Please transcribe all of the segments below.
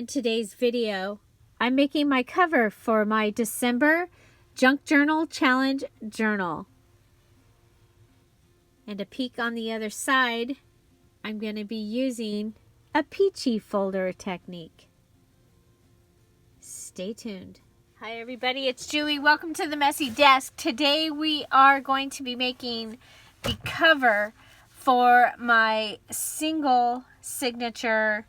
In today's video, I'm making my cover for my December Junk Journal Challenge journal. And a peek on the other side, I'm going to be using a peachy folder technique. Stay tuned. Hi everybody, it's Julie. Welcome to the Messy Desk. Today we are going to be making the cover for my single signature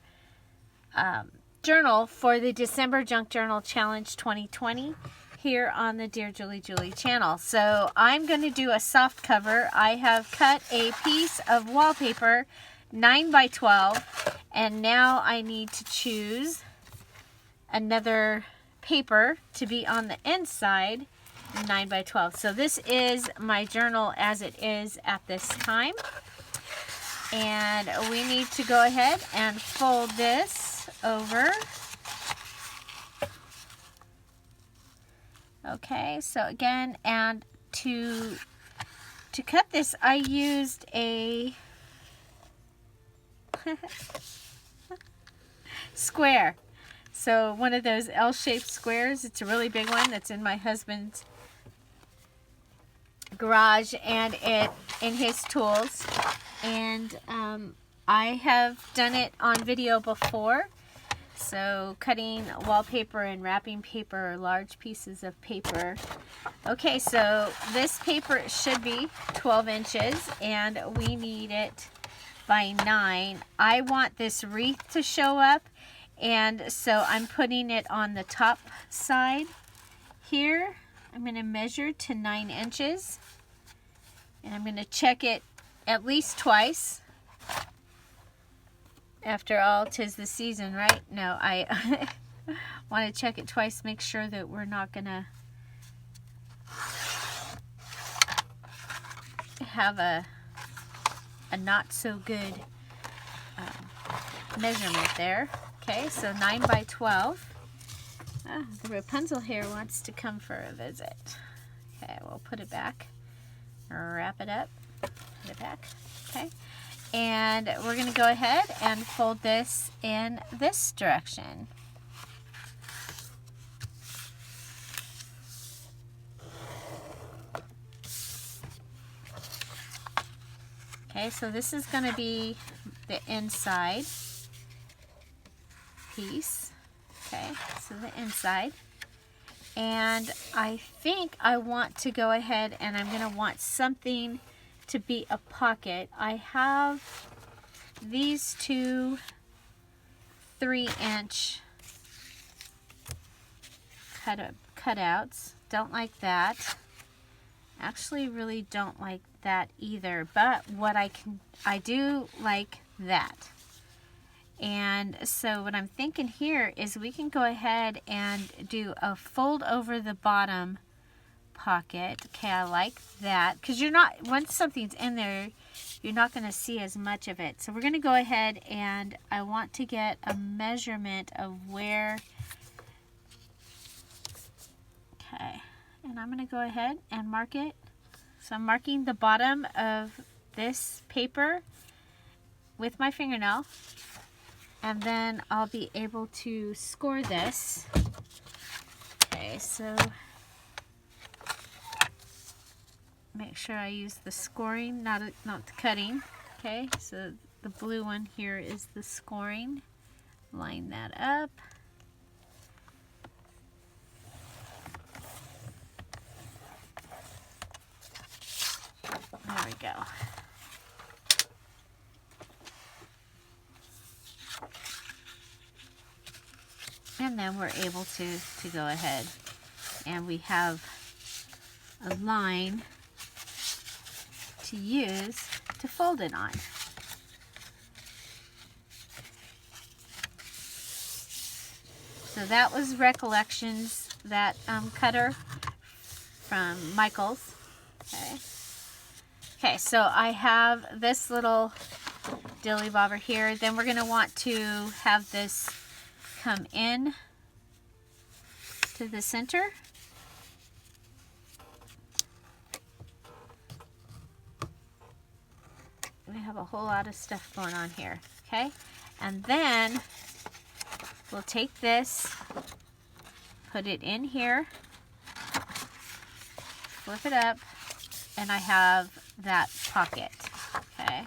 journal for the December Junk Journal Challenge 2020 here on the Dear Julie channel. So I'm going to do a soft cover. I have cut a piece of wallpaper 9 by 12 and now I need to choose another paper to be on the inside 9 by 12. So this is my journal as it is at this time. And we need to go ahead and fold this over. Okay, so again, and to cut this, I used a square. So one of those L-shaped squares. It's a really big one that's in my husband's garage and in his tools. And I have done it on video before. So cutting wallpaper and wrapping paper, large pieces of paper. Okay, so this paper should be 12 inches and we need it by 9. I want this wreath to show up, and so I'm putting it on the top side here. I'm going to measure to 9 inches and I'm going to check it at least twice. After all, 'tis the season, right? No, I want to check it twice, make sure that we're not going to have a not so good measurement there. Okay, so 9 by 12. Oh, the Rapunzel here wants to come for a visit. Okay, we'll put it back, wrap it up, put it back. Okay. And we're going to go ahead and fold this in this direction. Okay, so this is going to be the inside piece. Okay, so the inside. And I think I want to go ahead and I'm going to want something to be a pocket. I have these two 3-inch cutouts. Don't like that. Actually really don't like that either, but I do like that. And so what I'm thinking here is we can go ahead and do a fold over the bottom pocket. Okay, I like that, because once something's in there, you're not going to see as much of it. So we're going to go ahead and I want to get a measurement of where. Okay, and I'm going to go ahead and mark it. So I'm marking the bottom of this paper with my fingernail, and then I'll be able to score this. Okay, so make sure I use the scoring, not the cutting. Okay, so the blue one here is the scoring. Line that up. There we go. And then we're able to go ahead and we have a line to use to fold it on. So that was Recollections, that cutter from Michael's. Okay, so I have this little dilly bobber here. Then we're going to want to have this come in to the center. We have a whole lot of stuff going on here. Okay, and then we'll take this, put it in here, flip it up, and I have that pocket, okay?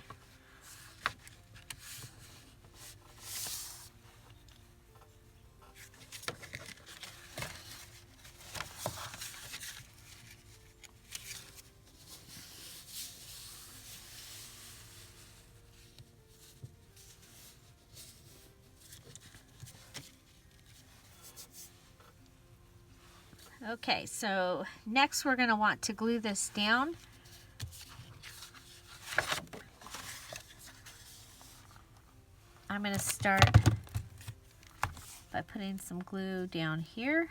Okay, so next we're going to want to glue this down. I'm going to start by putting some glue down here.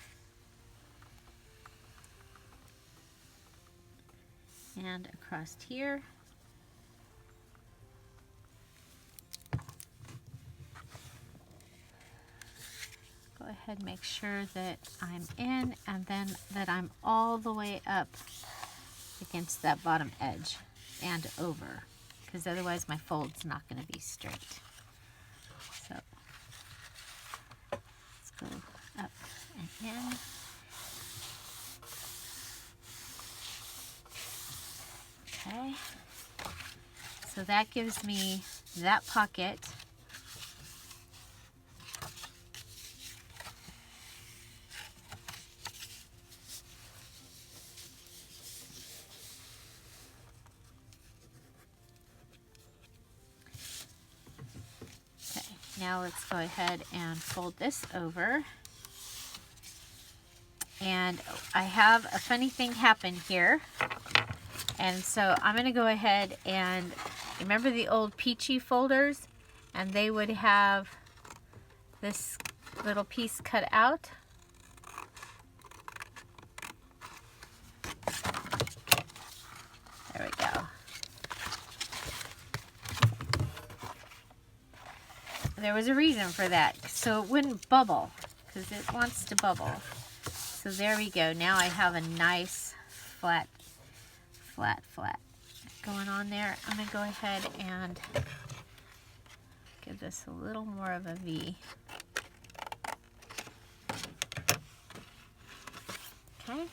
And across here. Go ahead and make sure that I'm in, and then that I'm all the way up against that bottom edge and over, because otherwise my fold's not going to be straight. So let's go up and in. Okay, so that gives me that pocket. Now let's go ahead and fold this over. And I have a funny thing happen here. And so I'm going to go ahead and, remember the old peachy folders? And they would have this little piece cut out. There we go. There was a reason for that, so it wouldn't bubble, because it wants to bubble. So there we go. Now I have a nice flat going on there. I'm going to go ahead and give this a little more of a V. Okay.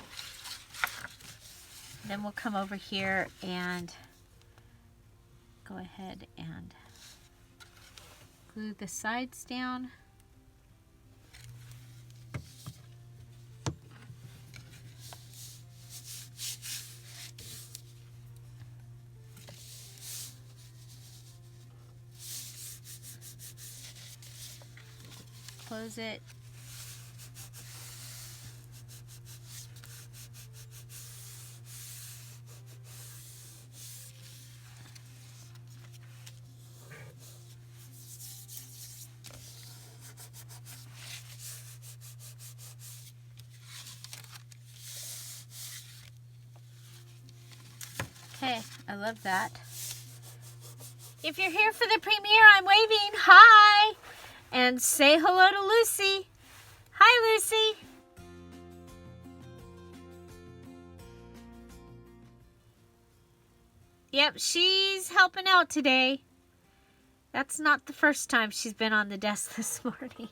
Then we'll come over here and go ahead and glue the sides down. Close it. Okay, I love that. If you're here for the premiere, I'm waving. Hi! And say hello to Lucy. Hi, Lucy. Yep, she's helping out today. That's not the first time she's been on the desk this morning.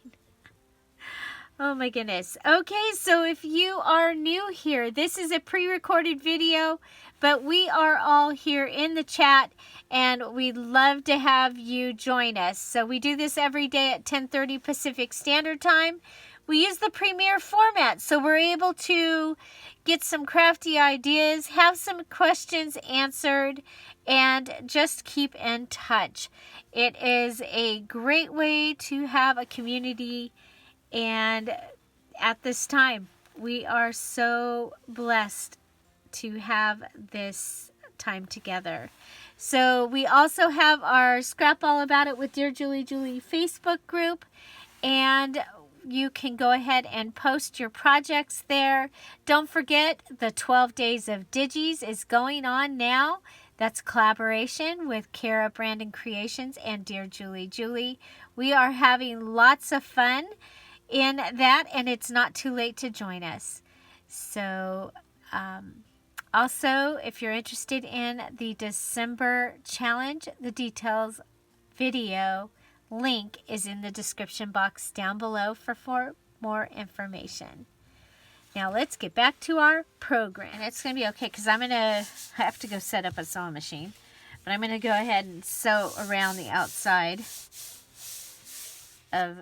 Oh my goodness. Okay, so if you are new here, this is a pre-recorded video, but we are all here in the chat and we'd love to have you join us. So we do this every day at 10:30 Pacific Standard Time. We use the Premiere format, so we're able to get some crafty ideas, have some questions answered, and just keep in touch. It is a great way to have a community. And at this time, we are so blessed to have this time together. So we also have our Scrap All About It with Dear Julie Facebook group. And you can go ahead and post your projects there. Don't forget, the 12 Days of Digis is going on now. That's collaboration with Kara Brandon Creations and Dear Julie. We are having lots of fun in that, and it's not too late to join us. So also, if you're interested in the December challenge, the details video link is in the description box down below for more information. Now let's get back to our program. And it's going to be okay because I have to go set up a sewing machine. But I'm going to go ahead and sew around the outside of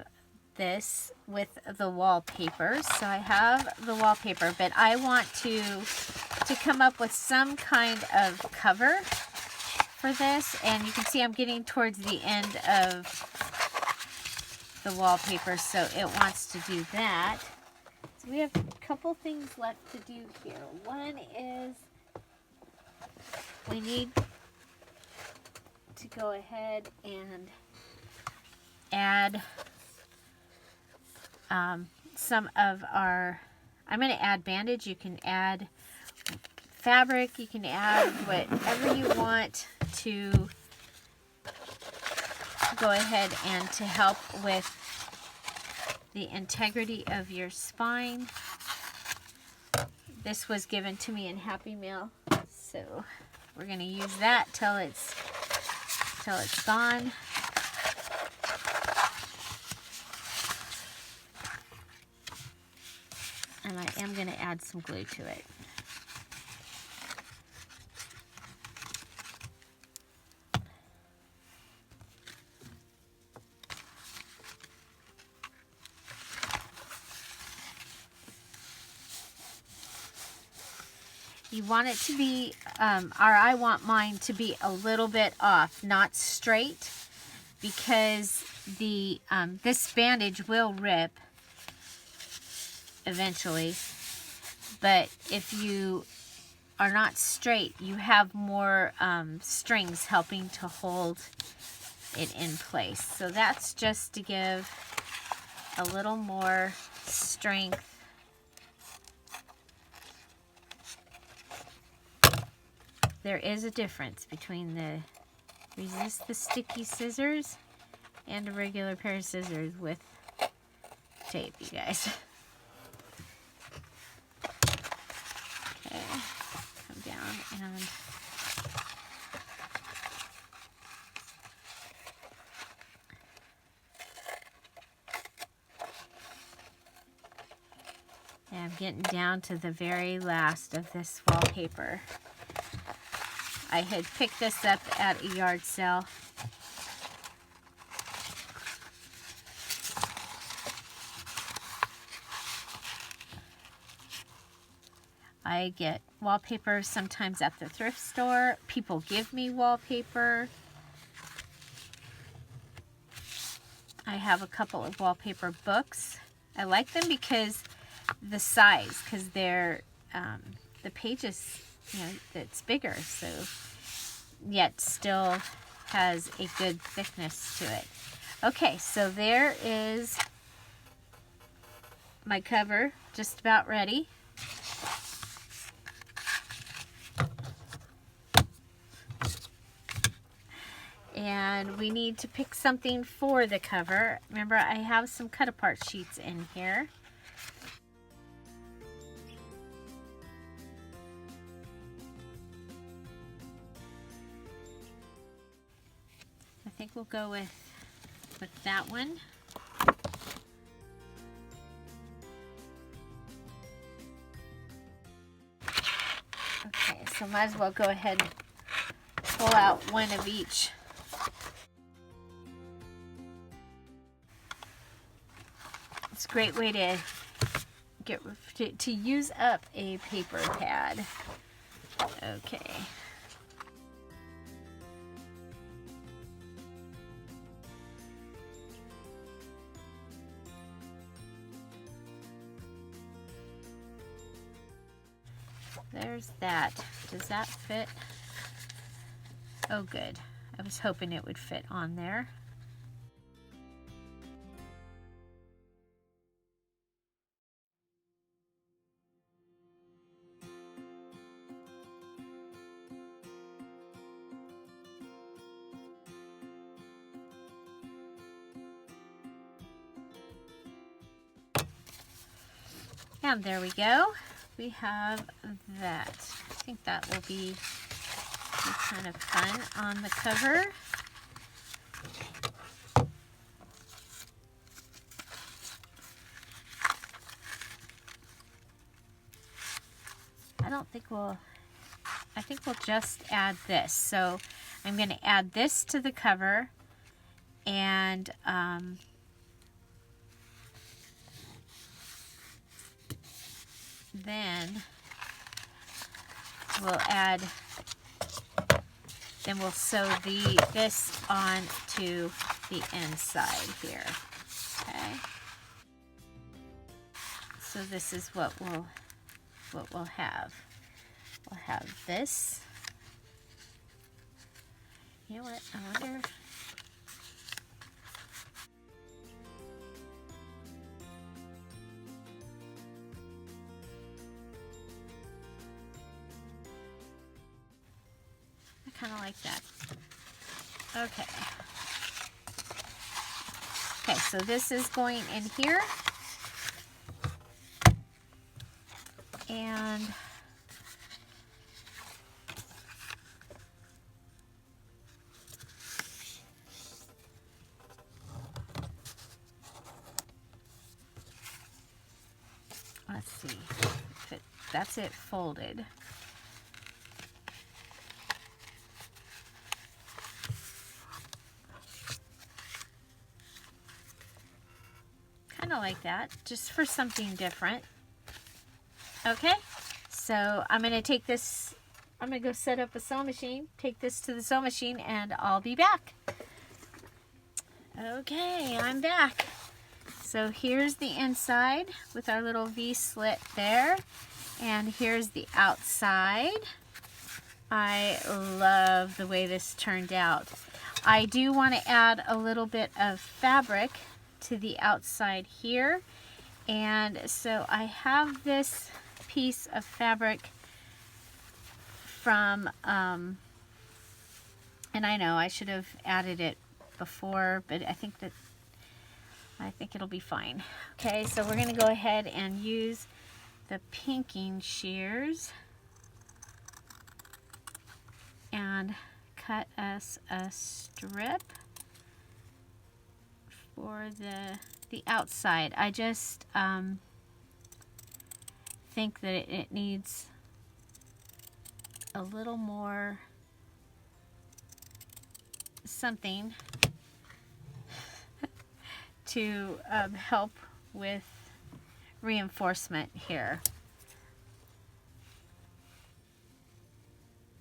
this with the wallpaper. So I have the wallpaper, but I want to come up with some kind of cover for this. And you can see I'm getting towards the end of the wallpaper, so it wants to do that. So we have a couple things left to do here. One is we need to go ahead and add some of our, I'm going to add bandage. You can add fabric. You can add whatever you want to go ahead and to help with the integrity of your spine. This was given to me in Happy Mail, so we're going to use that till it's gone. And I am going to add some glue to it. You want it to be, or I want mine to be a little bit off, not straight, because the this bandage will rip eventually. But if you are not straight, you have more strings helping to hold it in place. So that's just to give a little more strength. There is a difference between the resist the sticky scissors and a regular pair of scissors with tape, you guys. Okay, come down and I'm getting down to the very last of this wallpaper. I had picked this up at a yard sale. I get wallpaper sometimes at the thrift store. People give me wallpaper. I have a couple of wallpaper books. I like them because the size, because they're the pages, you know, it's bigger, so yet still has a good thickness to it. Okay, so there is my cover, just about ready. And we need to pick something for the cover. Remember, I have some cut apart sheets in here. I think we'll go with that one. Okay, so might as well go ahead and pull out one of each. It's a great way to use up a paper pad. Okay. There's that. Does that fit? Oh, good. I was hoping it would fit on there. And there we go. We have that. I think that will be kind of fun on the cover. I think we'll just add this. So I'm going to add this to the cover, and then we'll sew this on to the inside here. Okay. So this is what we'll have. We'll have this. You know what? I wonder. I kind of like that. Okay. Okay, so this is going in here. And let's see. That's it folded. Kind of like that, just for something different. Okay, so I'm going to take this, I'm going to go set up a sewing machine, take this to the sewing machine, and I'll be back. Okay, I'm back. So here's the inside with our little V slit there, and here's the outside. I love the way this turned out. I do want to add a little bit of fabric to the outside here, and so I have this piece of fabric from and I know I should have added it before, but I think it'll be fine. Okay, so we're going to go ahead and use the pinking shears and cut us a strip for the outside. I just think that it needs a little more something to help with reinforcement here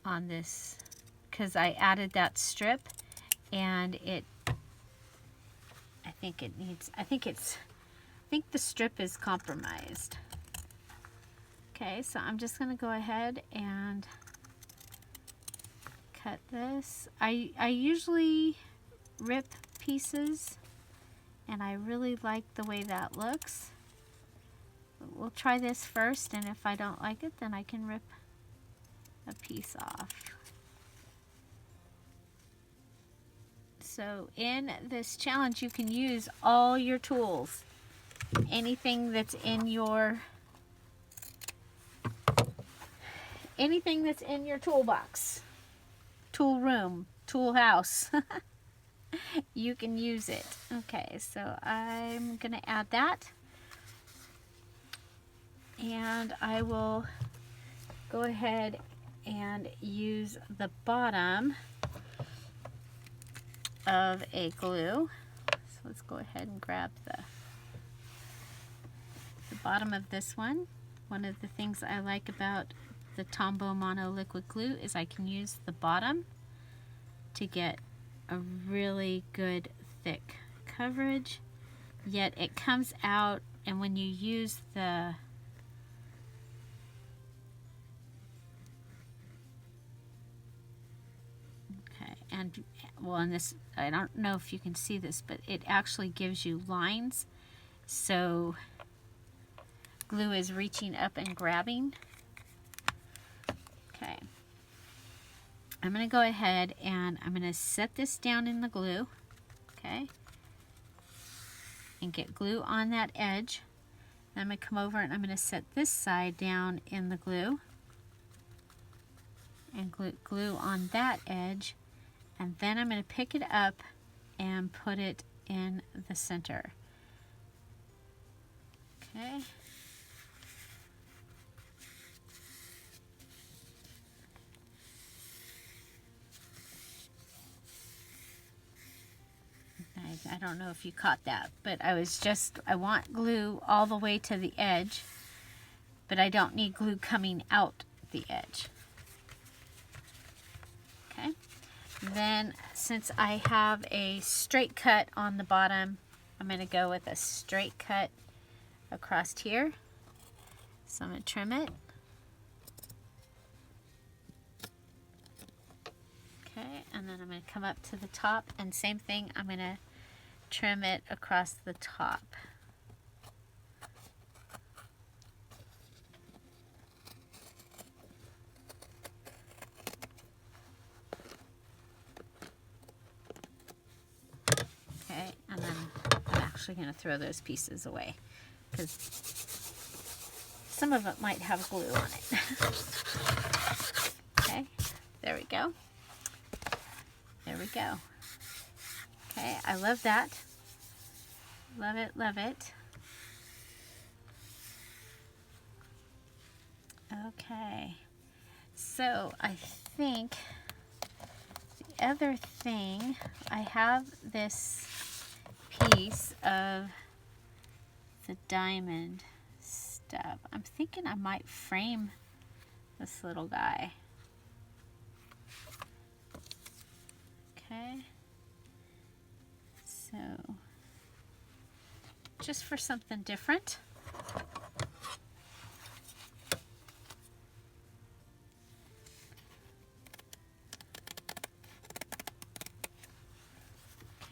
on this, because I added that strip, and I think the strip is compromised. Okay, so I'm just going to go ahead and cut this. I usually rip pieces, and I really like the way that looks. But we'll try this first, and if I don't like it, then I can rip a piece off. So in this challenge, you can use all your tools. Anything that's in your toolbox, tool room, tool house. You can use it. Okay, so I'm gonna add that, and I will go ahead and use the bottom of a glue. So let's go ahead and grab the bottom of this one. One of the things I like about the Tombow Mono liquid glue is I can use the bottom to get a really good thick coverage, yet it comes out, and when you use the and well, in this, I don't know if you can see this, but it actually gives you lines, so glue is reaching up and grabbing. Okay, I'm going to go ahead and I'm going to set this down in the glue, okay, and get glue on that edge. Then I'm going to come over and I'm going to set this side down in the glue and glue on that edge. And then I'm going to pick it up and put it in the center. Okay. I don't know if you caught that, but I want glue all the way to the edge, but I don't need glue coming out the edge. Okay. Then, since I have a straight cut on the bottom, I'm going to go with a straight cut across here. So I'm going to trim it. Okay, and then I'm going to come up to the top, and same thing, I'm going to trim it across the top. Okay, and then I'm actually going to throw those pieces away because some of it might have glue on it. Okay, there we go. There we go. Okay, I love that. Love it, love it. Okay, so I think the other thing, I have this piece of the diamond stuff. I'm thinking I might frame this little guy. Okay, so just for something different.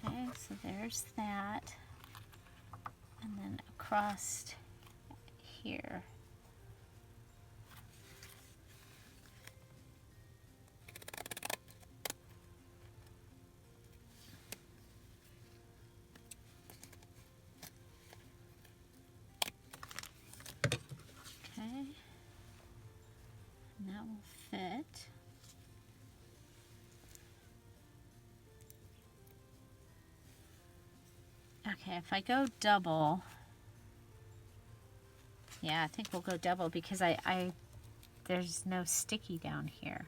Okay, so there's that, and then across here. Okay, and that will fit. Okay, if I go double, yeah, I think we'll go double because there's no sticky down here.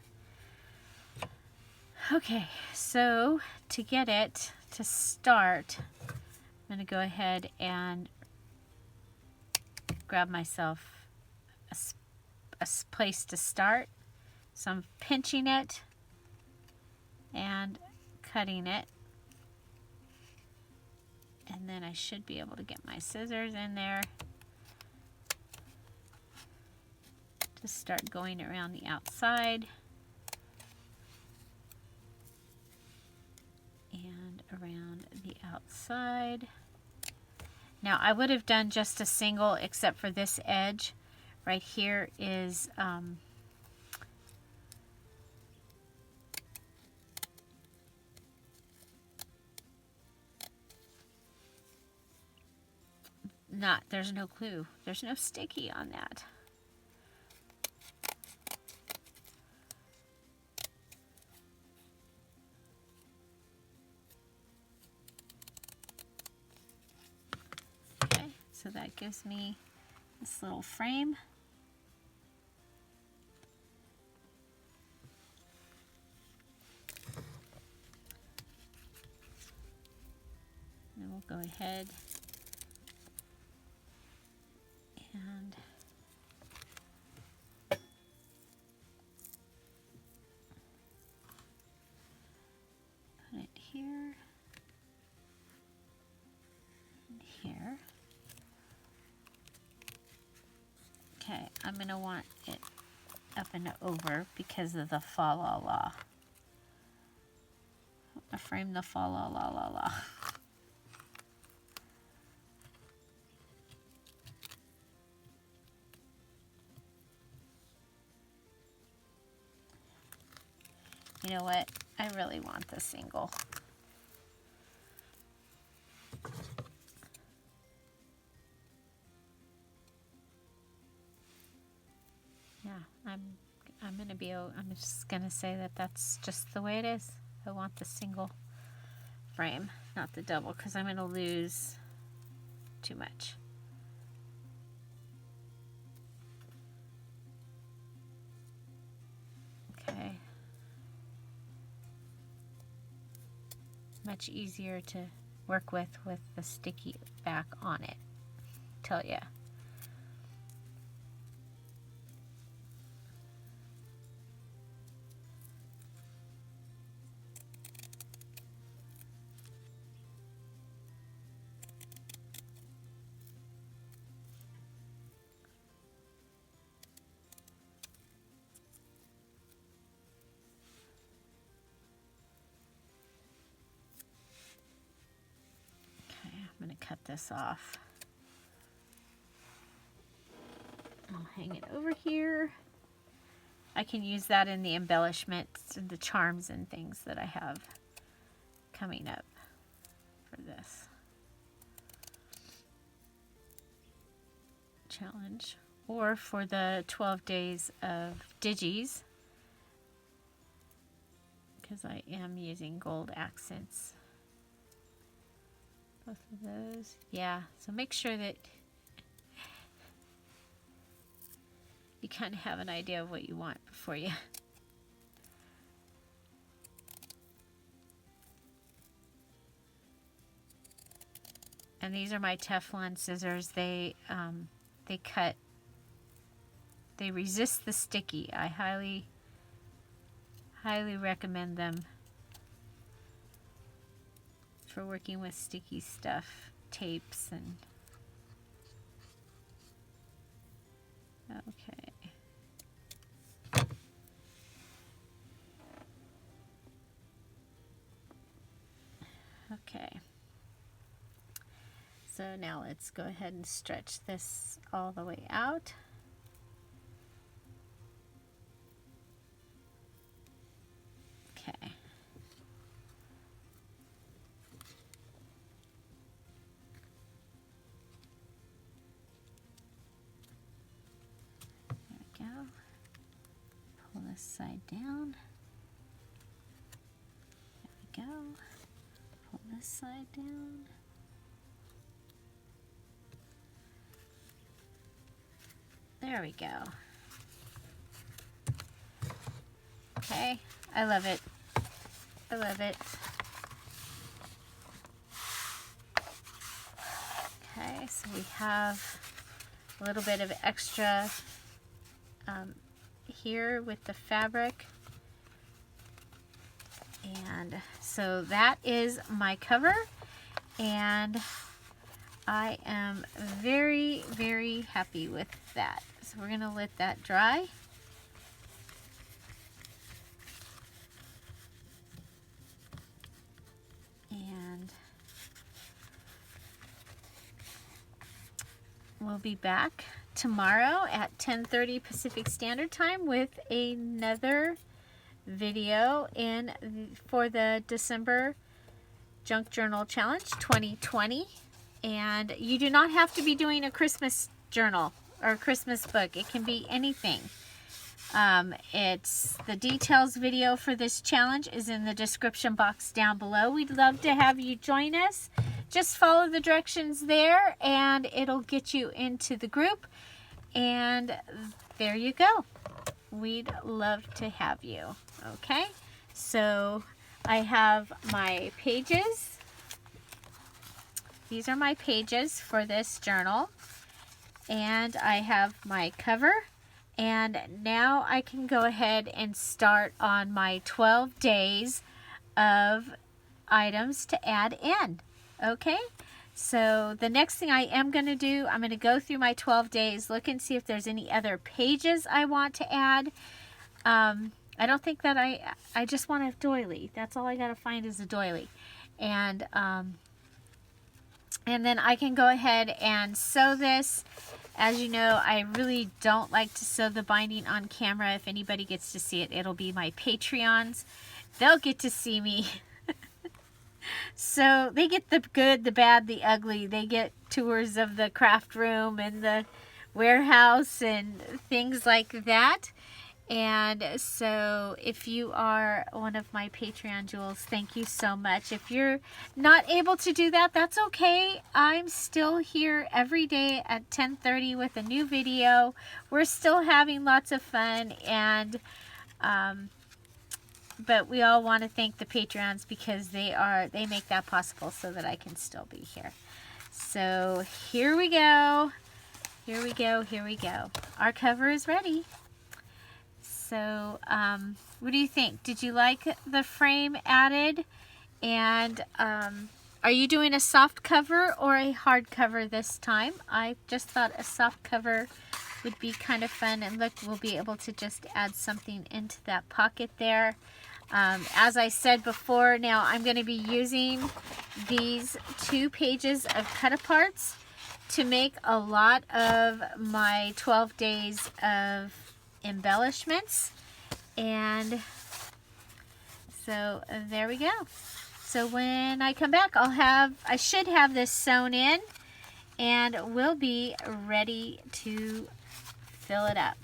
Okay, so to get it to start, I'm going to go ahead and grab myself a place to start. So I'm pinching it and cutting it. And then I should be able to get my scissors in there to start going around the outside and around the outside. Now I would have done just a single, except for this edge right here is there's no glue. There's no sticky on that. Okay, so that gives me this little frame. And we'll go ahead and put it here and here. Okay, I'm going to want it up and over because of the fa la la. I frame the fa la la la la. You know what? I really want the single. Yeah, I'm just gonna say that that's just the way it is. I want the single frame, not the double, because I'm gonna lose too much. Okay. Much easier to work with the sticky back on it. Tell ya. I'm going to cut this off. I'll hang it over here. I can use that in the embellishments and the charms and things that I have coming up for this challenge, or for the 12 days of digis, because I am using gold accents. Both of those. Yeah, so make sure that you kind of have an idea of what you want before you. And these are my Teflon scissors. They cut. They resist the sticky. I highly recommend them for working with sticky stuff, tapes, and okay. Okay. So now let's go ahead and stretch this all the way out. Okay. Go. Pull this side down. There we go. Pull this side down. There we go. Okay, I love it. I love it. Okay, so we have a little bit of extra here with the fabric, and so that is my cover, and I am very, very happy with that. So we're gonna let that dry. And we'll be back tomorrow at 10:30 Pacific Standard Time with another video for the December Junk Journal Challenge 2020. And you do not have to be doing a Christmas journal or a Christmas book. It can be anything. It's the details video for this challenge is in the description box down below. We'd love to have you join us. Just follow the directions there and it'll get you into the group. And there you go. We'd love to have you. Okay, so I have my pages. These are my pages for this journal. And I have my cover. And now I can go ahead and start on my 12 days of items to add in. Okay, so the next thing I am going to do, I'm going to go through my 12 days, look and see if there's any other pages I want to add. I don't think that I just want a doily. That's all I got to find is a doily. And then I can go ahead and sew this. As you know, I really don't like to sew the binding on camera. If anybody gets to see it, it'll be my Patreons. They'll get to see me. So they get the good, the bad, the ugly. They get tours of the craft room and the warehouse and things like that. And so if you are one of my Patreon jewels, thank you so much. If you're not able to do that, that's okay. I'm still here every day at 10:30 with a new video. We're still having lots of fun, and but we all want to thank the Patreons because they make that possible so that I can still be here. So here we go. Here we go. Here we go. Our cover is ready. So what do you think? Did you like the frame added? And are you doing a soft cover or a hard cover this time? I just thought a soft cover would be kind of fun, and look, we'll be able to just add something into that pocket there. As I said before, now I'm going to be using these 2 pages of cut-aparts to make a lot of my 12 days of embellishments. And so there we go. So when I come back, I should have this sewn in, and we'll be ready to fill it up.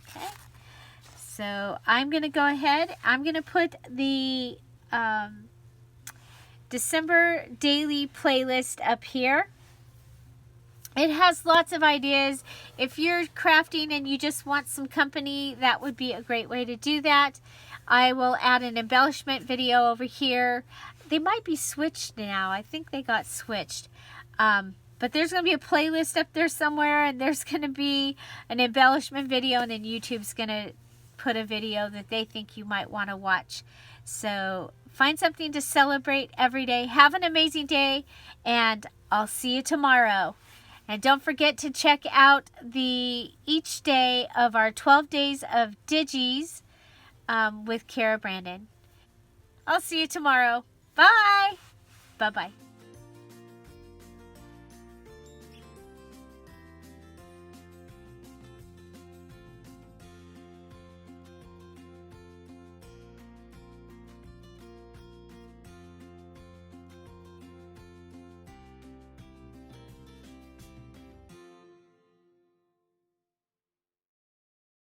Okay, so I'm going to go ahead. I'm going to put the December daily playlist up here. It has lots of ideas. If you're crafting and you just want some company, that would be a great way to do that. I will add an embellishment video over here. They might be switched now. I think they got switched. But there's going to be a playlist up there somewhere, and there's going to be an embellishment video, and then YouTube's going to put a video that they think you might want to watch. So find something to celebrate every day. Have an amazing day, and I'll see you tomorrow. And don't forget to check out each day of our 12 days of Digis with Kara Brandon. I'll see you tomorrow. Bye. Bye-bye.